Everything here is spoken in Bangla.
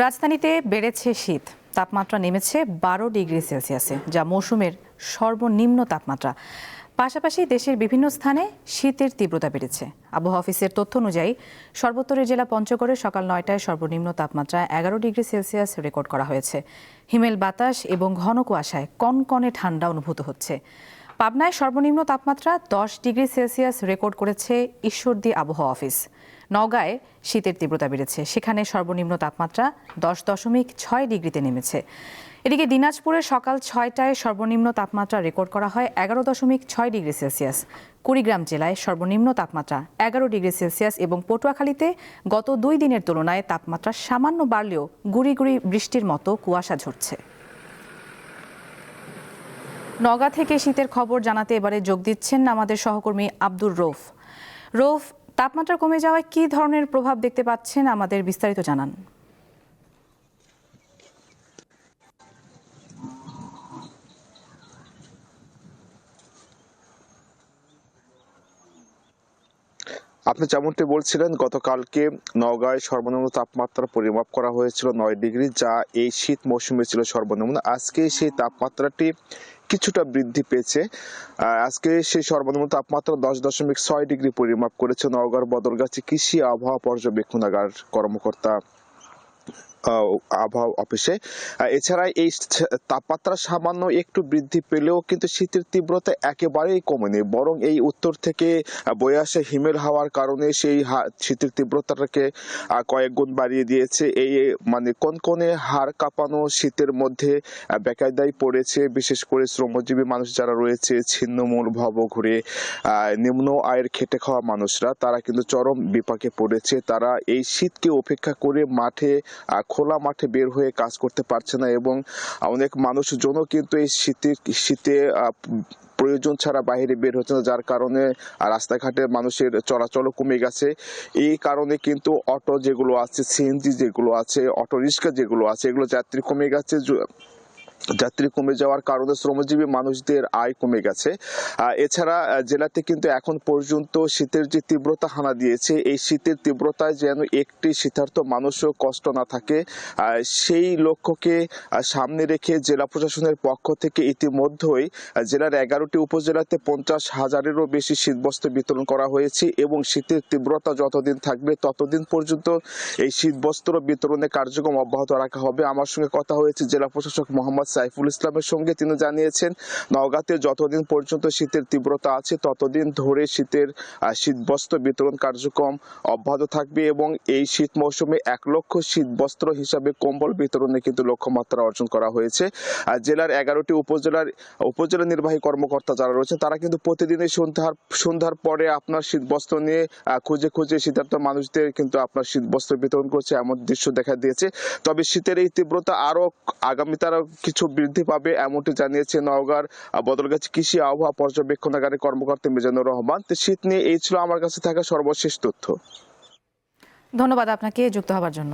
রাজধানীতে বেড়েছে শীত, তাপমাত্রা নেমেছে 12 ডিগ্রি সেলসিয়াসে, যা মৌসুমের সর্বনিম্ন তাপমাত্রা। পাশাপাশি দেশের বিভিন্ন স্থানে শীতের তীব্রতা বেড়েছে। আবহাওয়া অফিসের তথ্য অনুযায়ী সর্বোত্তরের জেলা পঞ্চগড়ে সকাল 9টায় সর্বনিম্ন তাপমাত্রা 11 ডিগ্রি সেলসিয়াস রেকর্ড করা হয়েছে। হিমেল বাতাস এবং ঘন কুয়াশায় কনকনে ঠান্ডা অনুভূত হচ্ছে। পাবনায় সর্বনিম্ন তাপমাত্রা 10 ডিগ্রি সেলসিয়াস রেকর্ড করেছে ঈশ্বরদী আবহাওয়া অফিস। নওগাঁয় শীতের তীব্রতা বেড়েছে, সেখানে সর্বনিম্ন তাপমাত্রা 10.6 ডিগ্রিতে নেমেছে। এদিকে দিনাজপুরে সকাল 6টায় সর্বনিম্ন তাপমাত্রা রেকর্ড করা হয় 11.6 ডিগ্রি সেলসিয়াস। কুড়িগ্রাম জেলায় সর্বনিম্ন তাপমাত্রা 11 ডিগ্রি সেলসিয়াস এবং পটুয়াখালীতে গত 2 দিনের তুলনায় তাপমাত্রা সামান্য বাড়লেও গুঁড়ি গুঁড়ি বৃষ্টির মতো কুয়াশা ঝরছে। নওগাঁ থেকে শীতের খবর জানাতে এবারে যোগ দিচ্ছেন আমাদের সহকর্মী আব্দুর রৌফ। রৌফ, তাপমাত্রা কমে যাওয়ায় কী ধরনের প্রভাব দেখতে পাচ্ছেন, আমাদের বিস্তারিত জানান। আপনি যেমনটি বলছিলেন, গতকালকে নওগাঁয় সর্বনিম্ন তাপমাত্রা পরিমাপ করা হয়েছিল 9 ডিগ্রি, যা এই শীত মৌসুমে ছিল সর্বনিম্ন। আজকে সেই তাপমাত্রাটি কিছুটা বৃদ্ধি পেয়েছে। আজকে সেই সর্বনিম্ন তাপমাত্রা 10.6 ডিগ্রি পরিমাপ করেছে নওগাঁর বদলগাছি কৃষি আবহাওয়া পর্যবেক্ষণাগার কর্মকর্তা আবহাওয়া অফিসে। এছাড়া এই তাপমাত্রা সামান্য একটু বৃদ্ধি পেলেও কিন্তু শীতের তীব্রতা একেবারেই কমেনি, বরং এই উত্তর থেকে বয়ে আসা হিমেল হাওয়ার কারণে সেই শীতের তীব্রতাটাকে কয়েক গুণ বাড়িয়ে দিয়েছে। এই মানে কনকনে হাড় কাঁপানো শীতের মধ্যে বেকায়দায় পড়েছে বিশেষ করে শ্রমজীবী মানুষ যারা রয়েছে, ছিন্নমূল ভবঘুরে নিম্ন আয়ের খেটে খাওয়া মানুষরা, তারা কিন্তু চরম বিপাকে পড়েছে। তারা এই শীতকে উপেক্ষা করে খোলা মাঠে বের হয়ে কাজ করতে পারছে না এবং অনেক মানুষজনও কিন্তু এই শীতে প্রয়োজন ছাড়া বাইরে বের হচ্ছে না, যার কারণে রাস্তাঘাটে মানুষের চলাচলও কমে গেছে। এই কারণে কিন্তু অটো যেগুলো আছে, সিএনজি যেগুলো আছে, অটো রিক্সা যেগুলো আছে, এগুলো যাত্রী কমে গেছে। যাত্রী কমে যাওয়ার কারণে শ্রমজীবী মানুষদের আয় কমে গেছে। এছাড়া জেলাতে কিন্তু এখন পর্যন্ত শীতের যে তীব্রতা হানা দিয়েছে, এই শীতের তীব্রতায় যেন একটি শীতার্ত মানুষও কষ্ট না থাকে, সেই লক্ষ্যকে সামনে রেখে জেলা প্রশাসনের পক্ষ থেকে ইতিমধ্যেই জেলার 11টি উপজেলাতে 50,000-এরও বেশি শীতবস্ত্র বিতরণ করা হয়েছে এবং শীতের তীব্রতা যতদিন থাকবে ততদিন পর্যন্ত এই শীতবস্ত্র বিতরণের কার্যক্রম অব্যাহত রাখা হবে। আমার সঙ্গে কথা হয়েছে জেলা প্রশাসক মোহাম্মদ সাইফুল ইসলামের সঙ্গে। তিনি জানিয়েছেন, নওগাঁতে যতদিন পর্যন্ত শীতের তীব্রতা আছে ততদিন ধরে শীতবস্ত্র বিতরণ কার্যক্রম অব্যাহত থাকবে এবং এই শীত মৌসুমে 1 লক্ষ শীতবস্ত্র হিসাবে কম্বল বিতরণে কিন্তু লক্ষ্যমাত্রা অর্জন করা হয়েছে। আর জেলার 11টি উপজেলা নির্বাহী কর্মকর্তা যারা রয়েছেন, তারা কিন্তু প্রতিদিনই সন্ধ্যার পরে আপনার শীতবস্ত্র নিয়ে খুঁজে খুঁজে শীতার্ত মানুষদের কিন্তু আপনার শীতবস্ত্র বিতরণ করছে, এমন দৃশ্য দেখা দিয়েছে। তবে শীতের এই তীব্রতা আরো আগামী তারা কিছু বৃদ্ধি পাবে, এমনটি জানিয়েছে নওগাঁর বদলগাছি কৃষি আবহাওয়া পর্যবেক্ষণাগারের কর্মকর্তা মিজানুর রহমান। তো শীত নিয়ে এই ছিল আমার কাছে থাকা সর্বশেষ তথ্য। ধন্যবাদ আপনাকে যুক্ত হওয়ার জন্য।